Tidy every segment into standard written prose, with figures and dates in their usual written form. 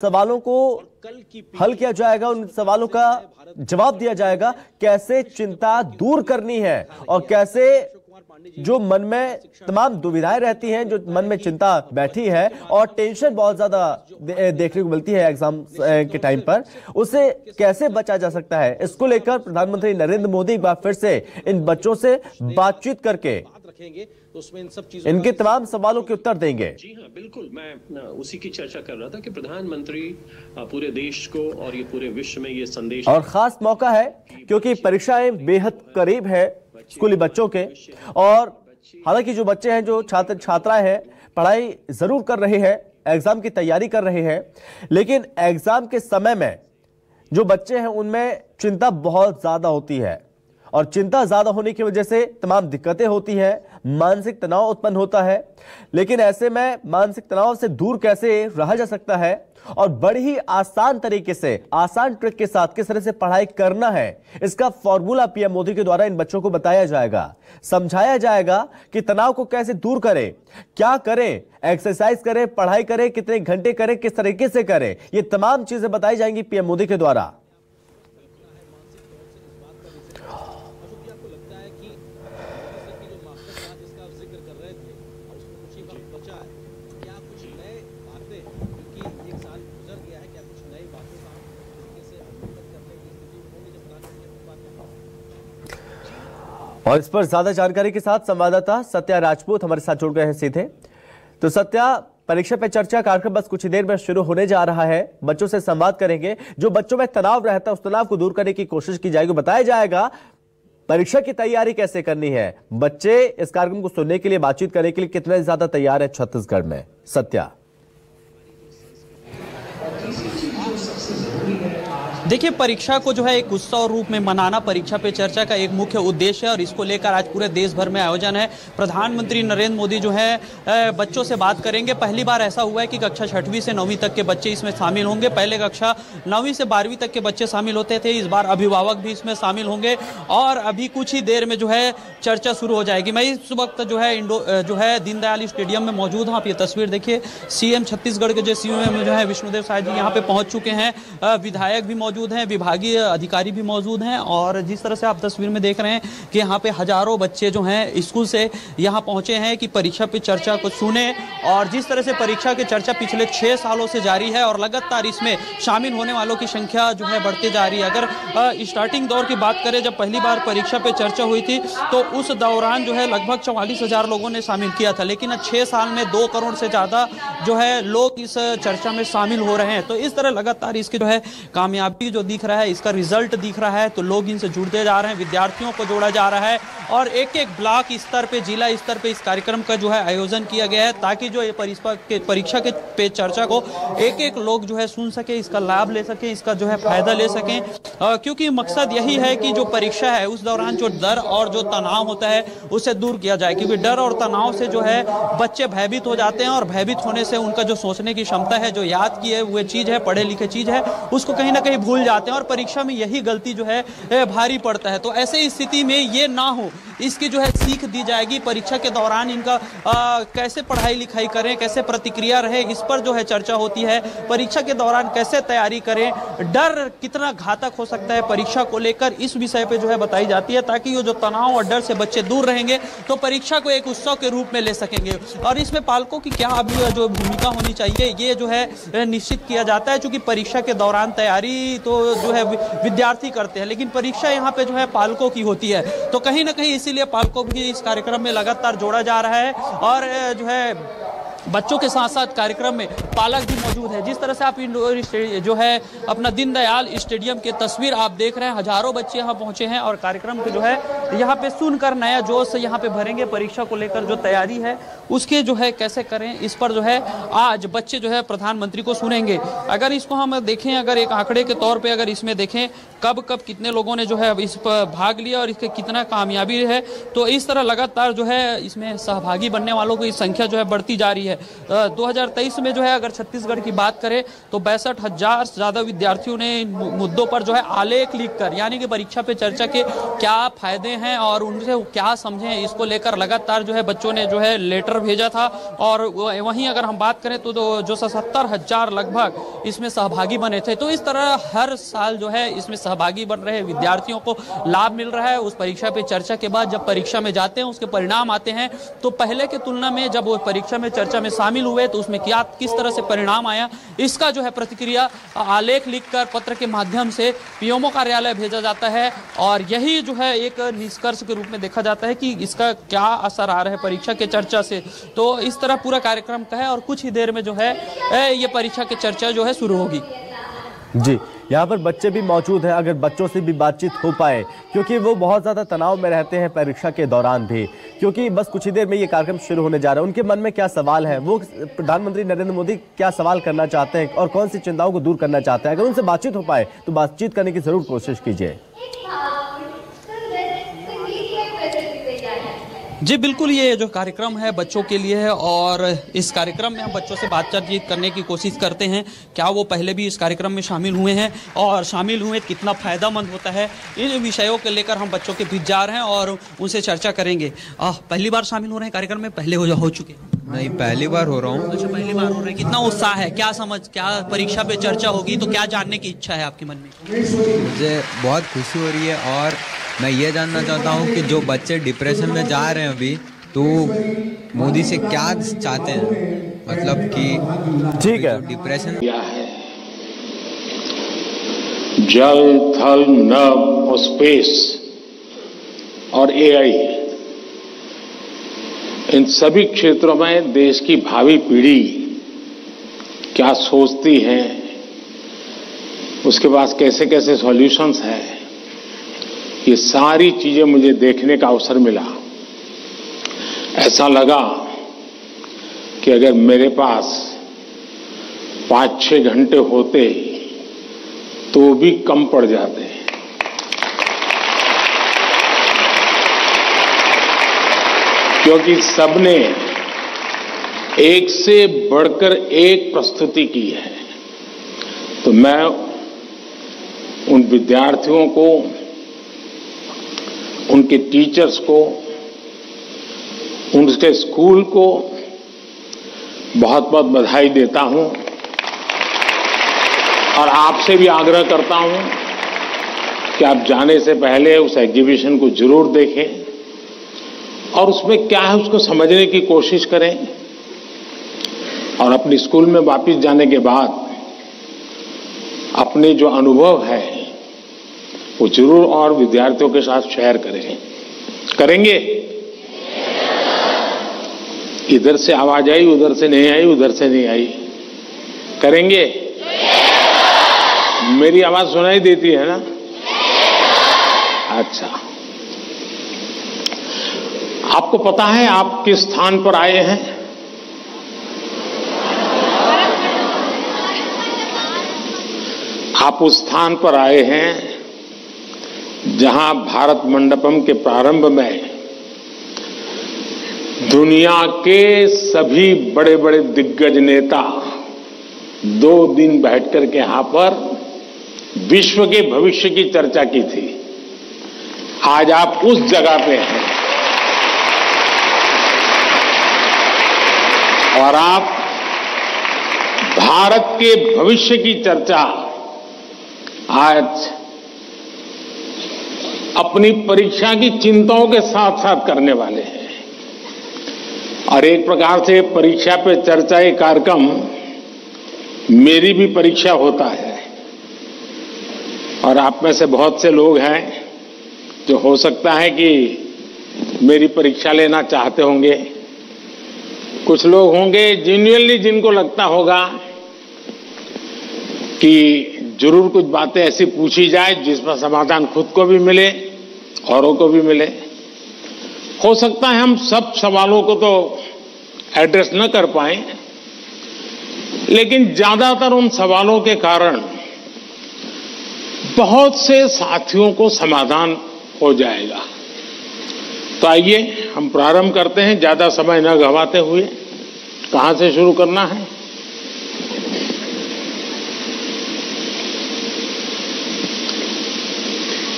सवालों को हल किया जाएगा, उन सवालों का जवाब दिया जाएगा। कैसे चिंता दूर करनी है और कैसे जो मन में तमाम दुविधाएं रहती हैं, जो मन में चिंता बैठी है और टेंशन बहुत ज्यादा देखने को मिलती है एग्जाम के टाइम पर, उसे कैसे बचा जा सकता है, इसको लेकर प्रधानमंत्री नरेंद्र मोदी एक बार फिर से इन बच्चों से बातचीत करके तो उसमें इन सब चीजों इनके तमाम सवालों के उत्तर देंगे। जी हाँ, बिल्कुल। मैं उसी की चर्चा कर रहा था कि प्रधानमंत्री पूरे देश को और ये पूरे विश्व में ये संदेश, और खास मौका है क्योंकि परीक्षाएं बेहद करीब है स्कूली बच्चों के, और हालांकि जो बच्चे हैं, जो छात्र छात्राएं हैं, पढ़ाई जरूर कर रहे हैं, एग्जाम की तैयारी कर रहे हैं, लेकिन एग्जाम के समय में जो बच्चे हैं उनमें चिंता बहुत ज्यादा होती है और चिंता ज्यादा होने की वजह से तमाम दिक्कतें होती है, मानसिक तनाव उत्पन्न होता है। लेकिन ऐसे में मानसिक तनाव से दूर कैसे रहा जा सकता है और बड़ी ही आसान तरीके से, आसान ट्रिक के साथ किस तरह से पढ़ाई करना है, इसका फॉर्मूला पीएम मोदी के द्वारा इन बच्चों को बताया जाएगा, समझाया जाएगा कि तनाव को कैसे दूर करें, क्या करें, एक्सरसाइज करें, पढ़ाई करें, कितने घंटे करें, किस तरीके से करें, ये तमाम चीजें बताई जाएंगी पीएम मोदी के द्वारा। और इस पर ज्यादा जानकारी के साथ संवाददाता सत्या राजपूत हमारे साथ जुड़ गए हैं सीधे। तो सत्या, परीक्षा पे चर्चा कार्यक्रम बस कुछ ही देर में शुरू होने जा रहा है, बच्चों से संवाद करेंगे, जो बच्चों में तनाव रहता है उस तनाव को दूर करने की कोशिश की जाएगी, बताया जाएगा परीक्षा की तैयारी कैसे करनी है। बच्चे इस कार्यक्रम को सुनने के लिए, बातचीत करने के लिए कितने ज्यादा तैयार है छत्तीसगढ़ में? सत्या, देखिए, परीक्षा को जो है एक उत्सव रूप में मनाना परीक्षा पे चर्चा का एक मुख्य उद्देश्य है और इसको लेकर आज पूरे देश भर में आयोजन है। प्रधानमंत्री नरेंद्र मोदी जो है बच्चों से बात करेंगे। पहली बार ऐसा हुआ है कि कक्षा 6वीं से 9वीं तक के बच्चे इसमें शामिल होंगे। पहले कक्षा 9वीं से 12वीं तक के बच्चे शामिल होते थे, इस बार अभिभावक भी इसमें शामिल होंगे और अभी कुछ ही देर में जो है चर्चा शुरू हो जाएगी। मैं इस वक्त जो है दीनदयाल स्टेडियम में मौजूद हूँ। आप ये तस्वीर देखिए, सीएम छत्तीसगढ़ के जो सीएम जो है विष्णुदेव साय जी यहाँ पे पहुंच चुके हैं, विधायक भी मौजूद हैं, विभागीय अधिकारी भी मौजूद हैं और जिस तरह से आप तस्वीर में देख रहे हैं कि यहाँ पे हजारों बच्चे जो हैं स्कूल से यहाँ पहुंचे हैं कि परीक्षा पे चर्चा को सुने। और जिस तरह से परीक्षा की चर्चा पिछले 6 सालों से जारी है और लगातार इसमें शामिल होने वालों की संख्या जो है बढ़ती जा रही है। अगर स्टार्टिंग दौर की बात करें, जब पहली बार परीक्षा पे चर्चा हुई थी तो उस दौरान जो है लगभग 44,000 लोगों ने शामिल किया था, लेकिन 6 साल में 2 करोड़ से ज्यादा जो है लोग इस चर्चा में शामिल हो रहे हैं। तो इस तरह लगातार इसकी जो है कामयाबी जो दिख रहा है, इसका रिजल्ट दिख रहा है, तो लोग इनसे जुड़ते जा रहे हैं, विद्यार्थियों को जोड़ा जा रहा है और एक एक ब्लॉक स्तर पे, जिला स्तर पे इस कार्यक्रम का जो है आयोजन किया गया है ताकि जो ये परीक्षा के पे चर्चा को एक एक लोग जो है सुन सके, इसका लाभ ले सके, इसका जो है फायदा ले सकें। क्योंकि मकसद यही है कि जो परीक्षा है उस दौरान जो डर और जो तनाव होता है उसे दूर किया जाए, क्योंकि डर और तनाव से जो है बच्चे भयभीत हो जाते हैं और भयभीत होने से उनका जो सोचने की क्षमता है, जो याद की है वो चीज है, पढ़े लिखे चीज है, उसको कहीं ना कहीं भूल जाते हैं और परीक्षा में यही गलती जो है भारी पड़ता है। तो ऐसे स्थिति में ये ना हो, इसकी जो है सीख दी जाएगी। परीक्षा के दौरान इनका कैसे पढ़ाई लिखाई करें, कैसे प्रतिक्रिया रहे, इस पर जो है चर्चा होती है। परीक्षा के दौरान कैसे तैयारी करें, डर कितना घातक हो सकता है परीक्षा को लेकर, इस विषय पे जो है बताई जाती है ताकि ये जो तनाव और डर से बच्चे दूर रहेंगे तो परीक्षा को एक उत्सव के रूप में ले सकेंगे। और इसमें पालकों की क्या अभी जो भूमिका होनी चाहिए ये जो है निश्चित किया जाता है, क्योंकि परीक्षा के दौरान तैयारी तो जो है विद्यार्थी करते हैं, लेकिन परीक्षा यहाँ पे जो है पालकों की होती है। तो कहीं ना कहीं इसीलिए पालकों भी इस कार्यक्रम में लगातार जोड़ा जा रहा है और जो है बच्चों के साथ साथ कार्यक्रम में पालक भी मौजूद है। जिस तरह से आप इंडोर जो है अपना दीनदयाल स्टेडियम की तस्वीर आप देख रहे हैं, हजारों बच्चे यहाँ पहुंचे हैं और कार्यक्रम को जो है यहाँ पे सुनकर नया जोश यहाँ पे भरेंगे। परीक्षा को लेकर जो तैयारी है उसके जो है कैसे करें, इस पर जो है आज बच्चे जो है प्रधानमंत्री को सुनेंगे। अगर इसको हम देखें, अगर एक आंकड़े के तौर पर अगर इसमें देखें कब कब कितने लोगों ने जो है इस पर भाग लिया और इसके कितना कामयाबी है। तो इस तरह लगातार जो है इसमें सहभागी बनने वालों की संख्या जो है बढ़ती जा रही है। 2023 में जो है अगर छत्तीसगढ़ की बात करें तो 62,000 से ज़्यादा विद्यार्थियों ने इन मुद्दों पर जो है आलेख लिखकर, यानी कि परीक्षा पे चर्चा के क्या फायदे हैं और उनसे क्या समझें, इसको लेकर लगातार जो है बच्चों ने जो है लेटर भेजा था। और वहीं अगर हम बात करें तो जो 77,000 लगभग इसमें सहभागी बने थे। तो इस तरह हर साल जो है इसमें सहभागी बन रहे विद्यार्थियों को लाभ मिल रहा है। उस परीक्षा पे चर्चा के बाद जब परीक्षा में जाते हैं, उसके परिणाम आते हैं, तो पहले के तुलना में जब वो परीक्षा में चर्चा में शामिल हुए तो उसमें क्या किस तरह से परिणाम आया, इसका जो है प्रतिक्रिया आलेख लिखकर पत्र के माध्यम से पीएमओ कार्यालय भेजा जाता है। और यही जो है एक निष्कर्ष के रूप में देखा जाता है कि इसका क्या असर आ रहा है परीक्षा के चर्चा से। तो इस तरह पूरा कार्यक्रम का है और कुछ ही देर में जो है ये परीक्षा की चर्चा जो है शुरू होगी। जी, यहाँ पर बच्चे भी मौजूद हैं, अगर बच्चों से भी बातचीत हो पाए, क्योंकि वो बहुत ज़्यादा तनाव में रहते हैं परीक्षा के दौरान भी, क्योंकि बस कुछ ही देर में ये कार्यक्रम शुरू होने जा रहा है। उनके मन में क्या सवाल है, वो प्रधानमंत्री नरेंद्र मोदी क्या सवाल करना चाहते हैं और कौन सी चिंताओं को दूर करना चाहते हैं। अगर उनसे बातचीत हो पाए तो बातचीत करने की ज़रूर कोशिश कीजिए। जी बिल्कुल, ये जो कार्यक्रम है बच्चों के लिए है और इस कार्यक्रम में हम बच्चों से बातचीत करने की कोशिश करते हैं। क्या वो पहले भी इस कार्यक्रम में शामिल हुए हैं और शामिल हुए कितना फ़ायदेमंद होता है, इन विषयों को लेकर हम बच्चों के बीच जा रहे हैं और उनसे चर्चा करेंगे। पहली बार शामिल हो रहे हैं कार्यक्रम में, पहले हो चुके हैं? नहीं, पहली बार हो रहा हूँ। अच्छा, पहली बार हो रहे हैं। कितना उत्साह है, क्या परीक्षा पे चर्चा होगी तो क्या जानने की इच्छा है आपके मन में? मुझे बहुत खुशी हो रही है और मैं ये जानना चाहता हूँ कि जो बच्चे डिप्रेशन में जा रहे हैं अभी, तो मोदी से क्या चाहते हैं, मतलब कि ठीक है, डिप्रेशन क्या है। जल, थल, नभ और स्पेस और एआई, इन सभी क्षेत्रों में देश की भावी पीढ़ी क्या सोचती है, उसके पास कैसे कैसे सॉल्यूशंस हैं, ये सारी चीजें मुझे देखने का अवसर मिला। ऐसा लगा कि अगर मेरे पास 5-6 घंटे होते तो भी कम पड़ जाते। क्योंकि सबने एक से बढ़कर एक प्रस्तुति की है। तो मैं उन विद्यार्थियों को, उनके टीचर्स को, उनके स्कूल को बहुत बहुत बधाई देता हूं और आपसे भी आग्रह करता हूं कि आप जाने से पहले उस एग्जीबिशन को जरूर देखें और उसमें क्या है उसको समझने की कोशिश करें और अपने स्कूल में वापस जाने के बाद अपने जो अनुभव है वो जरूर और विद्यार्थियों के साथ शेयर करेंगे। इधर से आवाज आई, उधर से नहीं आई, उधर से नहीं आई, करेंगे? मेरी आवाज सुनाई देती है ना? अच्छा, आपको पता है आप किस स्थान पर आए हैं? आप उस स्थान पर आए हैं जहां भारत मंडपम के प्रारंभ में दुनिया के सभी बड़े बड़े दिग्गज नेता 2 दिन बैठकर के यहां पर विश्व के भविष्य की चर्चा की थी। आज आप उस जगह पे हैं और आप भारत के भविष्य की चर्चा आज अपनी परीक्षा की चिंताओं के साथ साथ करने वाले हैं। और एक प्रकार से परीक्षा पे चर्चा ये कार्यक्रम मेरी भी परीक्षा होता है और आप में से बहुत से लोग हैं जो हो सकता है कि मेरी परीक्षा लेना चाहते होंगे। कुछ लोग होंगे जेन्युइनली जिनको लगता होगा कि जरूर कुछ बातें ऐसी पूछी जाए जिसका समाधान खुद को भी मिले, औरों को भी मिले। हो सकता है हम सब सवालों को तो एड्रेस न कर पाए, लेकिन ज्यादातर उन सवालों के कारण बहुत से साथियों को समाधान हो जाएगा। तो आइए हम प्रारंभ करते हैं, ज्यादा समय न गंवाते हुए। कहां से शुरू करना है?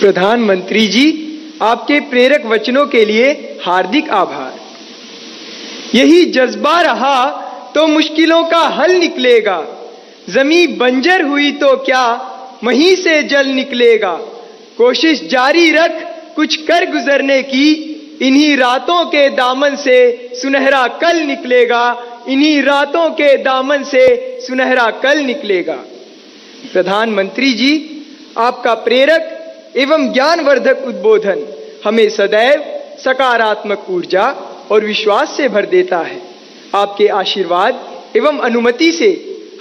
प्रधानमंत्री जी, आपके प्रेरक वचनों के लिए हार्दिक आभार। यही जज्बा रहा तो मुश्किलों का हल निकलेगा। जमीन बंजर हुई तो क्या वहीं से जल निकलेगा। कोशिश जारी रख कुछ कर गुजरने की, इन्हीं रातों के दामन से सुनहरा कल निकलेगा। इन्हीं रातों के दामन से सुनहरा कल निकलेगा। प्रधानमंत्री जी, आपका प्रेरक एवं ज्ञानवर्धक उद्बोधन हमें सदैव सकारात्मक ऊर्जा और विश्वास से भर देता है। आपके आशीर्वाद एवं अनुमति से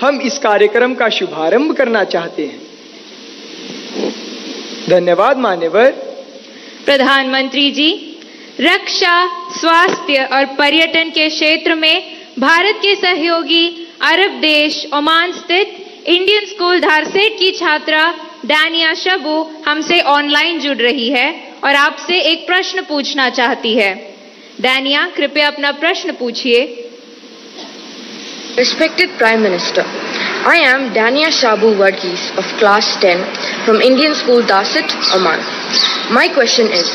हम इस कार्यक्रम का शुभारंभ करना चाहते हैं। धन्यवाद मान्यवर। प्रधानमंत्री जी, रक्षा, स्वास्थ्य और पर्यटन के क्षेत्र में भारत के सहयोगी अरब देश ओमान स्थित इंडियन स्कूल धारसेट की छात्रा दानिया शबू हमसे ऑनलाइन जुड़ रही है और आपसे एक प्रश्न पूछना चाहती है। दानिया, कृपया अपना प्रश्न पूछिए। Respected Prime Minister, I am Dania Shabu Varghese of Class 10 from Indian School Darsit, Oman. My question is,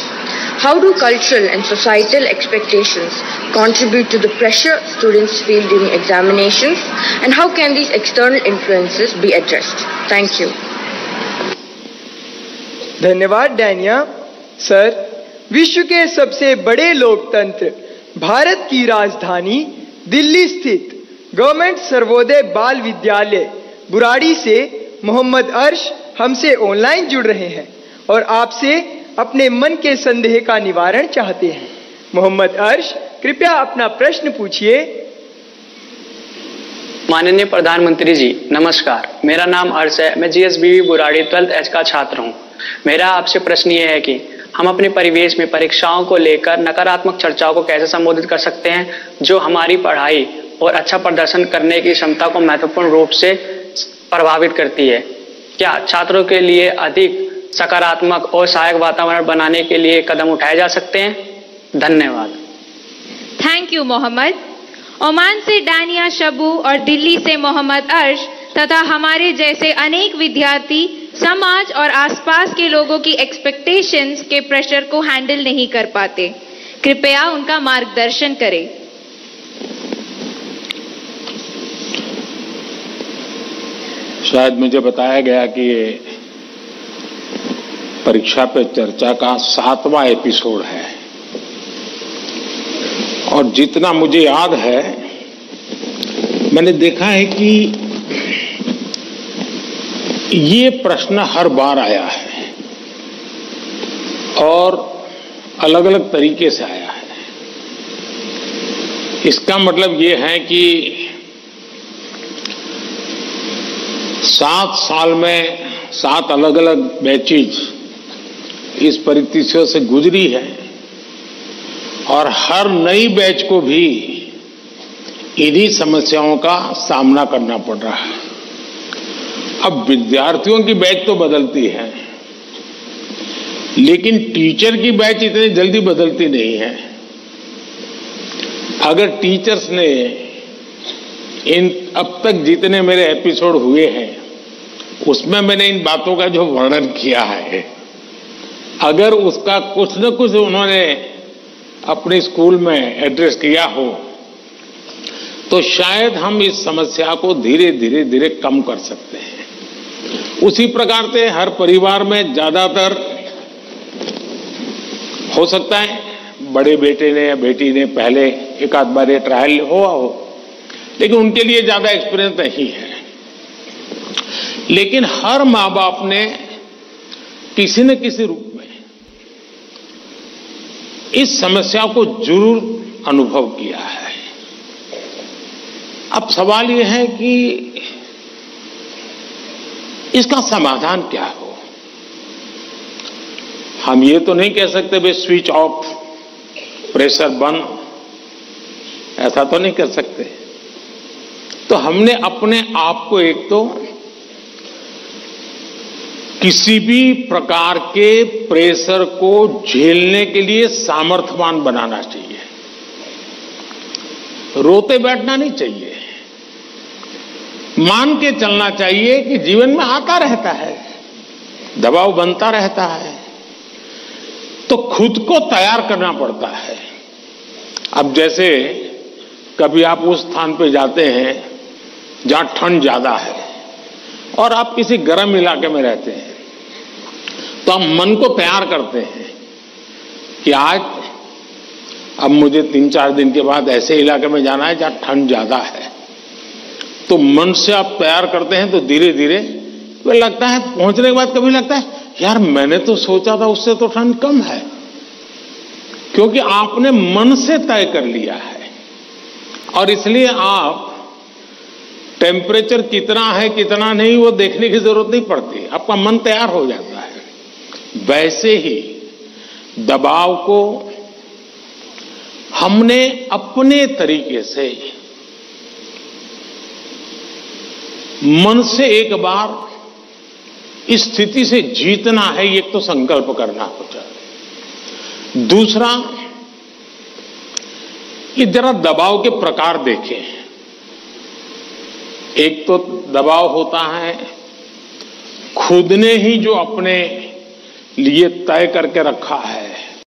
how do cultural and societal expectations contribute to the pressure students feel during examinations, and how can these external influences be addressed? Thank you. धन्यवाद दानिया। Sir, विश्व के सबसे बड़े लोकतंत्र भारत की राजधानी दिल्ली स्थित गवर्नमेंट सर्वोदय बाल विद्यालय बुराड़ी से मोहम्मद अर्श हमसे ऑनलाइन जुड़ रहे हैं और आपसे अपने मन के संदेह का निवारण चाहते हैं। मोहम्मद अर्श, कृपया अपना प्रश्न पूछिए। माननीय प्रधानमंत्री जी, नमस्कार। मेरा नाम अर्श है। मैं जीएसबीवी बुराड़ी 12th H का छात्र हूँ। मेरा आपसे प्रश्न ये है कि हम अपने परिवेश में परीक्षाओं को लेकर नकारात्मक चर्चाओं को कैसे संबोधित कर सकते हैं, जो हमारी पढ़ाई और अच्छा प्रदर्शन करने की क्षमता को महत्वपूर्ण रूप से प्रभावित करती है। क्या छात्रों के लिए अधिक सकारात्मक और सहायक वातावरण बनाने के लिए कदम उठाए जा सकते हैं? धन्यवाद। Thank you Mohammad. ओमान से दानिया शबू और दिल्ली से मोहम्मद अर्श तथा हमारे जैसे अनेक विद्यार्थी समाज और आसपास के लोगों की एक्सपेक्टेशंस के प्रेशर को हैंडल नहीं कर पाते। कृपया उनका मार्गदर्शन करें। शायद मुझे बताया गया कि ये परीक्षा पे चर्चा का 7वां एपिसोड है और जितना मुझे याद है, मैंने देखा है कि ये प्रश्न हर बार आया है और अलग अलग तरीके से आया है। इसका मतलब ये है कि 7 साल में 7 अलग अलग बैचेज इस परिस्थितियों से गुजरी है और हर नई बैच को भी इन्हीं समस्याओं का सामना करना पड़ रहा है। अब विद्यार्थियों की बैच तो बदलती है, लेकिन टीचर की बैच इतनी जल्दी बदलती नहीं है। अगर टीचर्स ने इन अब तक जितने मेरे एपिसोड हुए हैं उसमें मैंने इन बातों का जो वर्णन किया है, अगर उसका कुछ न कुछ उन्होंने अपने स्कूल में एड्रेस किया हो तो शायद हम इस समस्या को धीरे धीरे कम कर सकते हैं। उसी प्रकार से हर परिवार में ज्यादातर हो सकता है बड़े बेटे ने या बेटी ने पहले एक आध बार ये ट्रायल हुआ हो, लेकिन उनके लिए ज्यादा एक्सपीरियंस नहीं है। लेकिन हर माँ बाप ने किसी न किसी रूप में इस समस्या को जरूर अनुभव किया है। अब सवाल यह है कि इसका समाधान क्या हो। हम ये तो नहीं कह सकते भाई स्विच ऑफ, प्रेशर बंद, ऐसा तो नहीं कर सकते। तो हमने अपने आप को एक तो किसी भी प्रकार के प्रेशर को झेलने के लिए सामर्थ्यवान बनाना चाहिए। रोते बैठना नहीं चाहिए। मान के चलना चाहिए कि जीवन में आता रहता है, दबाव बनता रहता है, तो खुद को तैयार करना पड़ता है। अब जैसे कभी आप उस स्थान पे जाते हैं जहां ठंड ज्यादा है और आप किसी गर्म इलाके में रहते हैं, तो आप मन को तैयार करते हैं कि आज अब मुझे 3-4 दिन के बाद ऐसे इलाके में जाना है जहां ठंड ज्यादा है। तो मन से आप तैयार करते हैं, तो धीरे धीरे लगता है, पहुंचने के बाद कभी लगता है यार मैंने तो सोचा था उससे तो ठंड कम है, क्योंकि आपने मन से तय कर लिया है। और इसलिए आप टेम्परेचर कितना है कितना नहीं वो देखने की जरूरत नहीं पड़ती, आपका मन तैयार हो जाता है। वैसे ही दबाव को हमने अपने तरीके से मन से एक बार इस स्थिति से जीतना है, ये तो संकल्प करना होता है। दूसरा, ये जरा दबाव के प्रकार देखें। एक तो दबाव होता है खुद ने ही जो अपने लिए तय करके रखा है